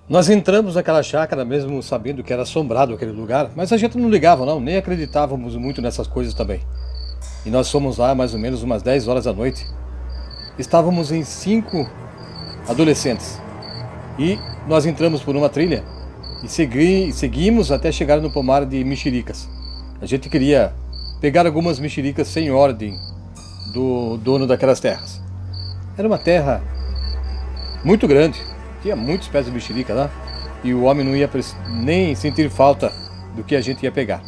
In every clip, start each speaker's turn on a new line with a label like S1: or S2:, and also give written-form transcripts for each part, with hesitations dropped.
S1: Nós entramos naquela chácara mesmo sabendo que era assombrado aquele lugar, mas a gente não ligava não, nem acreditávamos muito nessas coisas também. E nós fomos lá mais ou menos umas 10 horas da noite. Estávamos em 5 adolescentes. E nós entramos por uma trilha e seguimos até chegar no pomar de mexericas. A gente queria pegar algumas mexericas sem ordem do dono daquelas terras. Era uma terra muito grande, tinha muitos pés de mexerica lá, e o homem não ia nem sentir falta do que a gente ia pegar.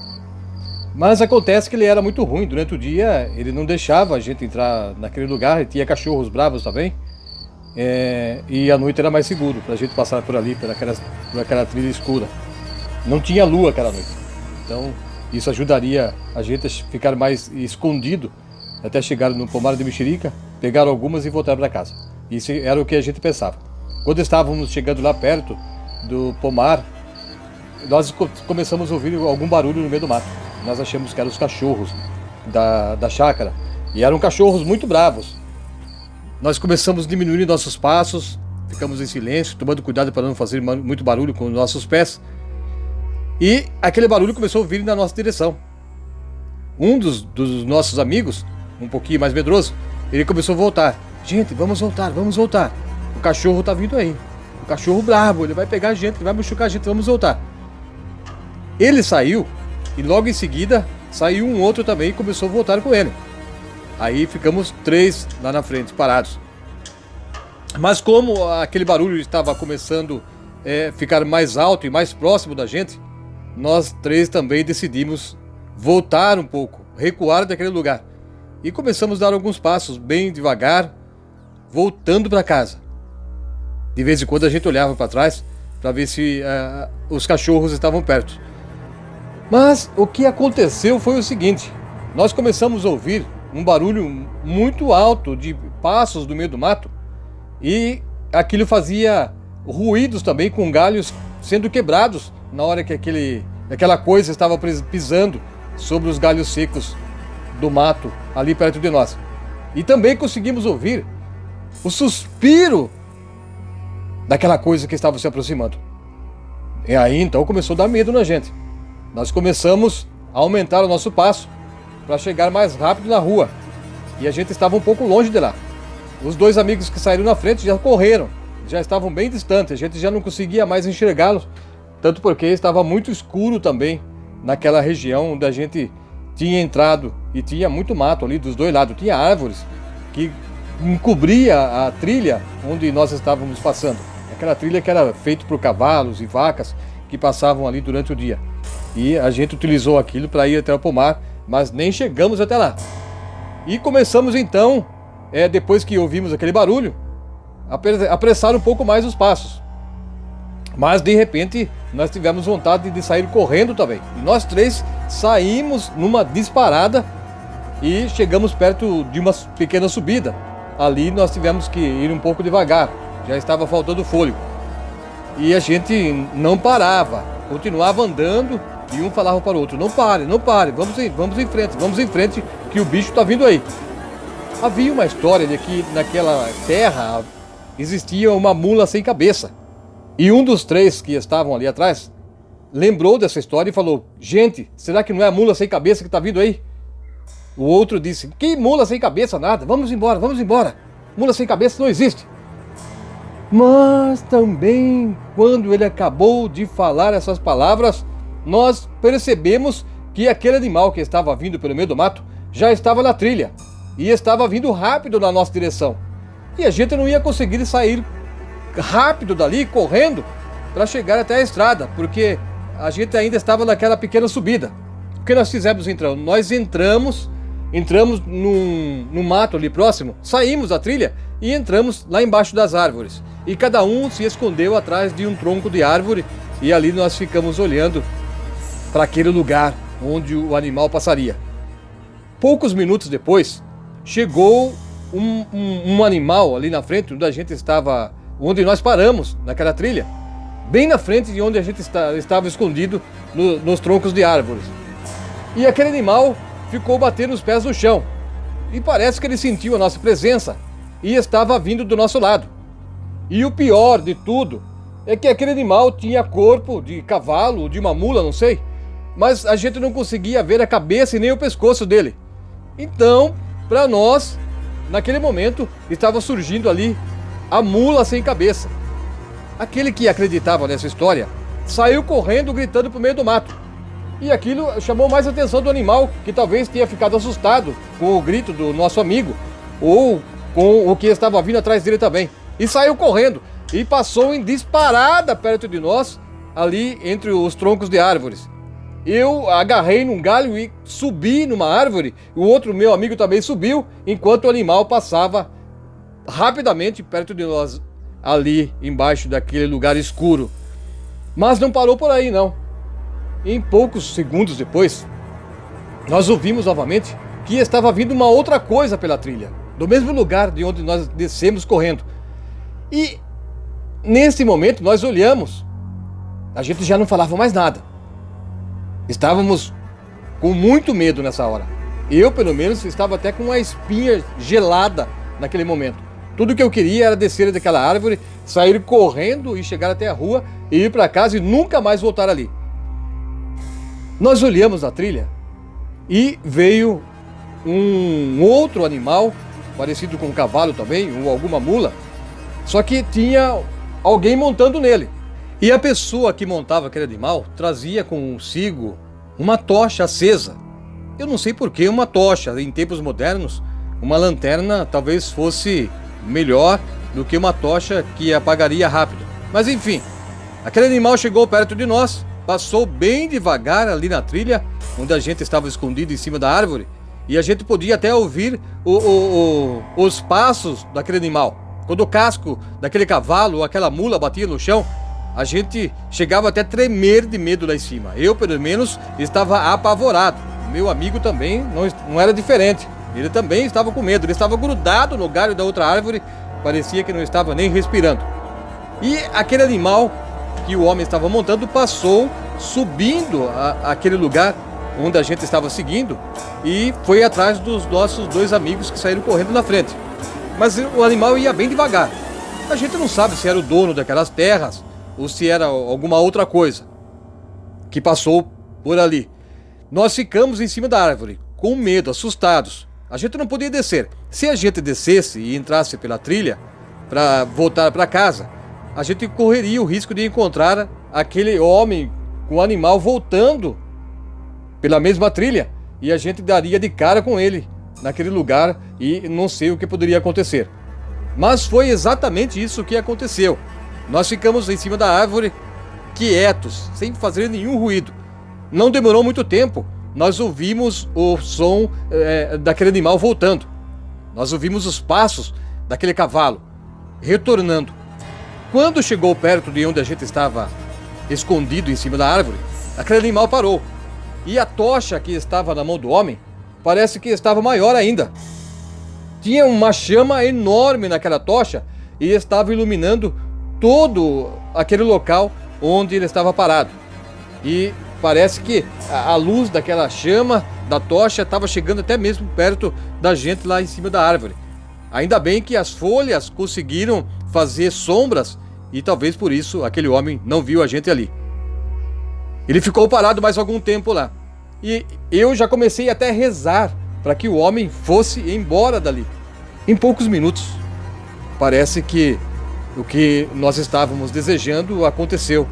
S1: Mas acontece que ele era muito ruim. Durante o dia ele não deixava a gente entrar naquele lugar, e tinha cachorros bravos também, e à noite era mais seguro para a gente passar por ali, por aquela trilha escura. Não tinha lua aquela noite, então isso ajudaria a gente a ficar mais escondido até chegar no pomar de mexerica, pegar algumas e voltar para casa. Isso era o que a gente pensava. Quando estávamos chegando lá perto do pomar, nós começamos a ouvir algum barulho no meio do mato. Nós achamos que eram os cachorros da chácara, e eram cachorros muito bravos. Nós começamos a diminuir nossos passos, ficamos em silêncio, tomando cuidado para não fazer muito barulho com os nossos pés. E aquele barulho começou a vir na nossa direção. Um dos nossos amigos, um pouquinho mais medroso, ele começou a voltar. Gente, vamos voltar, vamos voltar. O cachorro tá vindo aí. O cachorro bravo, ele vai pegar a gente, ele vai machucar a gente, vamos voltar. Ele saiu e logo em seguida saiu um outro também e começou a voltar com ele. Aí ficamos 3 lá na frente, parados. Mas como aquele barulho estava começando a ficar mais alto e mais próximo da gente, nós 3 também decidimos voltar um pouco, recuar daquele lugar. E começamos a dar alguns passos bem devagar, voltando para casa. De vez em quando a gente olhava para trás para ver se os cachorros estavam perto. Mas o que aconteceu foi o seguinte: nós começamos a ouvir um barulho muito alto de passos no meio do mato, e aquilo fazia ruídos também, com galhos sendo quebrados na hora que aquela coisa estava pisando sobre os galhos secos do mato ali perto de nós. E também conseguimos ouvir o suspiro daquela coisa que estava se aproximando. E aí então começou a dar medo na gente. Nós começamos a aumentar o nosso passo para chegar mais rápido na rua, e a gente estava um pouco longe de lá. Os 2 amigos que saíram na frente já correram, já estavam bem distantes, a gente já não conseguia mais enxergá-los, tanto porque estava muito escuro também naquela região onde a gente tinha entrado, e tinha muito mato ali dos 2 lados, tinha árvores que encobria a trilha onde nós estávamos passando. Aquela trilha que era feita por cavalos e vacas que passavam ali durante o dia. E a gente utilizou aquilo para ir até o pomar, mas nem chegamos até lá. E começamos então, depois que ouvimos aquele barulho, a apressar um pouco mais os passos. Mas de repente nós tivemos vontade de sair correndo também. E nós 3 saímos numa disparada e chegamos perto de uma pequena subida. Ali nós tivemos que ir um pouco devagar, já estava faltando fôlego. E a gente não parava, continuava andando, e um falava para o outro: não pare, não pare, vamos em frente, que o bicho está vindo aí. Havia uma história de que naquela terra existia uma mula sem cabeça. E um dos 3 que estavam ali atrás lembrou dessa história e falou: gente, será que não é a mula sem cabeça que está vindo aí? O outro disse: que mula sem cabeça nada, vamos embora, mula sem cabeça não existe. Mas também, quando ele acabou de falar essas palavras, nós percebemos que aquele animal que estava vindo pelo meio do mato já estava na trilha e estava vindo rápido na nossa direção. E a gente não ia conseguir sair rápido dali, correndo, para chegar até a estrada, porque a gente ainda estava naquela pequena subida. O que nós fizemos então? Nós entramos num mato ali próximo, saímos da trilha e entramos lá embaixo das árvores. E cada um se escondeu atrás de um tronco de árvore, e ali nós ficamos olhando para aquele lugar onde o animal passaria. Poucos minutos depois, chegou um animal ali na frente, onde a gente estava, onde nós paramos naquela trilha, bem na frente de onde a gente estava escondido nos troncos de árvores. E aquele animal ficou batendo os pés no chão, e parece que ele sentiu a nossa presença e estava vindo do nosso lado. E o pior de tudo é que aquele animal tinha corpo de cavalo, de uma mula, não sei, mas a gente não conseguia ver a cabeça e nem o pescoço dele. Então, para nós, naquele momento, estava surgindo ali a mula sem cabeça. Aquele que acreditava nessa história saiu correndo, gritando pro meio do mato. E aquilo chamou mais a atenção do animal, que talvez tenha ficado assustado com o grito do nosso amigo, ou com o que estava vindo atrás dele também. E saiu correndo, e passou em disparada perto de nós, ali entre os troncos de árvores. Eu agarrei num galho e subi numa árvore, o outro meu amigo também subiu, enquanto o animal passava rapidamente perto de nós, ali embaixo daquele lugar escuro. Mas não parou por aí, não. Em poucos segundos depois, nós ouvimos novamente que estava vindo uma outra coisa pela trilha, do mesmo lugar de onde nós descemos correndo. E nesse momento nós olhamos, a gente já não falava mais nada. Estávamos com muito medo nessa hora. Eu, pelo menos, estava até com uma espinha gelada naquele momento. Tudo que eu queria era descer daquela árvore, sair correndo e chegar até a rua e ir para casa e nunca mais voltar ali. Nós olhamos a trilha e veio um outro animal, parecido com um cavalo também, ou alguma mula, só que tinha alguém montando nele. E a pessoa que montava aquele animal trazia consigo uma tocha acesa. Eu não sei por que uma tocha. Em tempos modernos, uma lanterna talvez fosse melhor do que uma tocha que apagaria rápido. Mas enfim, aquele animal chegou perto de nós, passou bem devagar ali na trilha, onde a gente estava escondido em cima da árvore, e a gente podia até ouvir os passos daquele animal. Quando o casco daquele cavalo ou aquela mula batia no chão, a gente chegava até a tremer de medo lá em cima. Eu, pelo menos, estava apavorado. Meu amigo também não era diferente. Ele também estava com medo. Ele estava grudado no galho da outra árvore. Parecia que não estava nem respirando. E aquele animal que o homem estava montando passou subindo aquele lugar onde a gente estava seguindo e foi atrás dos nossos dois amigos que saíram correndo na frente. Mas o animal ia bem devagar. A gente não sabe se era o dono daquelas terras ou se era alguma outra coisa que passou por ali. Nós ficamos em cima da árvore, com medo, assustados. A gente não podia descer. Se a gente descesse e entrasse pela trilha para voltar para casa, a gente correria o risco de encontrar aquele homem com o animal voltando pela mesma trilha e a gente daria de cara com ele naquele lugar e não sei o que poderia acontecer. Mas foi exatamente isso que aconteceu. Nós ficamos em cima da árvore, quietos, sem fazer nenhum ruído. Não demorou muito tempo, nós ouvimos o som daquele animal voltando. Nós ouvimos os passos daquele cavalo retornando. Quando chegou perto de onde a gente estava escondido em cima da árvore, aquele animal parou. E a tocha que estava na mão do homem parece que estava maior ainda. Tinha uma chama enorme naquela tocha e estava iluminando todo aquele local onde ele estava parado. E parece que a luz daquela chama, da tocha, estava chegando até mesmo perto da gente lá em cima da árvore. Ainda bem que as folhas conseguiram fazer sombras e talvez por isso aquele homem não viu a gente ali. Ele ficou parado mais algum tempo lá. E eu já comecei até a rezar para que o homem fosse embora dali. Em poucos minutos, parece que o que nós estávamos desejando aconteceu.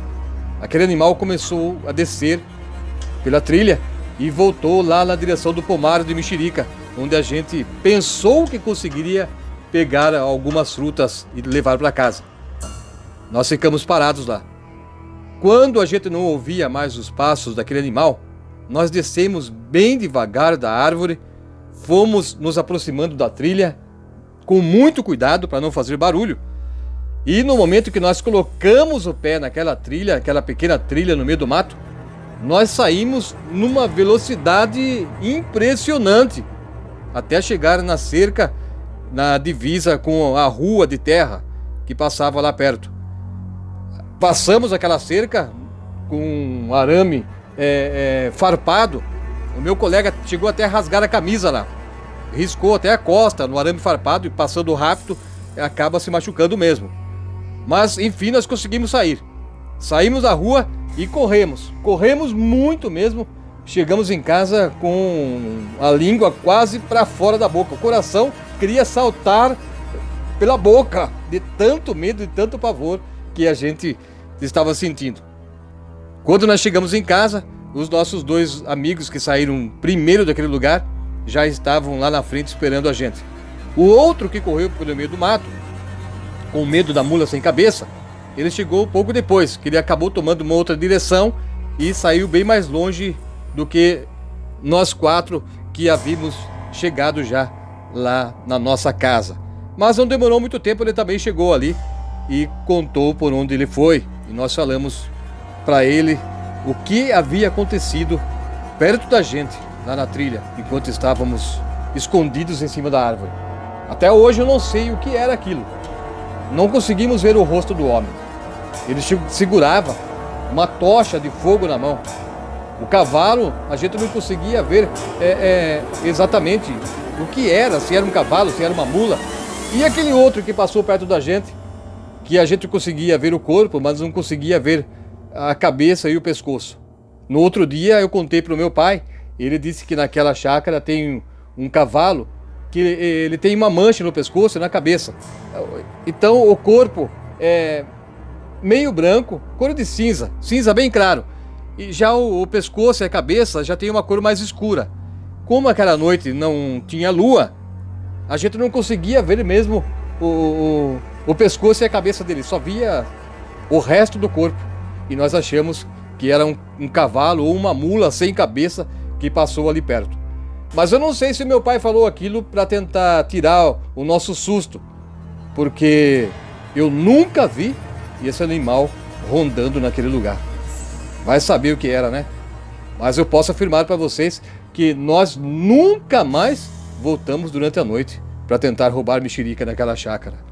S1: Aquele animal começou a descer pela trilha e voltou lá na direção do pomar de mexerica, onde a gente pensou que conseguiria pegar algumas frutas e levar para casa. Nós ficamos parados lá. Quando a gente não ouvia mais os passos daquele animal, nós descemos bem devagar da árvore, fomos nos aproximando da trilha, com muito cuidado para não fazer barulho. E no momento que nós colocamos o pé naquela trilha, aquela pequena trilha no meio do mato, nós saímos numa velocidade impressionante, até chegar na cerca, na divisa com a rua de terra que passava lá perto. Passamos aquela cerca com um arame farpado. O meu colega chegou até a rasgar a camisa lá. Riscou até a costa no arame farpado e passando rápido acaba se machucando mesmo. Mas enfim nós conseguimos sair. Saímos da rua e corremos muito mesmo. Chegamos em casa com a língua quase para fora da boca. O coração queria saltar pela boca de tanto medo e tanto pavor que a gente estava sentindo. Quando nós chegamos em casa, os nossos 2 amigos que saíram primeiro daquele lugar já estavam lá na frente esperando a gente. O outro que correu pelo meio do mato, com medo da mula sem cabeça, ele chegou pouco depois, que ele acabou tomando uma outra direção e saiu bem mais longe do que nós 4 que havíamos chegado já lá na nossa casa. Mas não demorou muito tempo, ele também chegou ali e contou por onde ele foi. E nós falamos para ele o que havia acontecido perto da gente, lá na trilha, enquanto estávamos escondidos em cima da árvore. Até hoje eu não sei o que era aquilo. Não conseguimos ver o rosto do homem. Ele segurava uma tocha de fogo na mão. O cavalo, a gente não conseguia ver exatamente o que era, se era um cavalo, se era uma mula. E aquele outro que passou perto da gente, que a gente conseguia ver o corpo, mas não conseguia ver a cabeça e o pescoço. No outro dia eu contei para o meu pai, ele disse que naquela chácara tem um cavalo, que ele tem uma mancha no pescoço e na cabeça. Então o corpo é meio branco, cor de cinza, cinza bem claro. E já o pescoço e a cabeça já tem uma cor mais escura. Como aquela noite não tinha lua, a gente não conseguia ver mesmo o pescoço e a cabeça dele, só via o resto do corpo. E nós achamos que era um cavalo ou uma mula sem cabeça que passou ali perto. Mas eu não sei se meu pai falou aquilo para tentar tirar o nosso susto, porque eu nunca vi esse animal rondando naquele lugar. Vai saber o que era, né? Mas eu posso afirmar para vocês que nós nunca mais voltamos durante a noite para tentar roubar mexerica naquela chácara.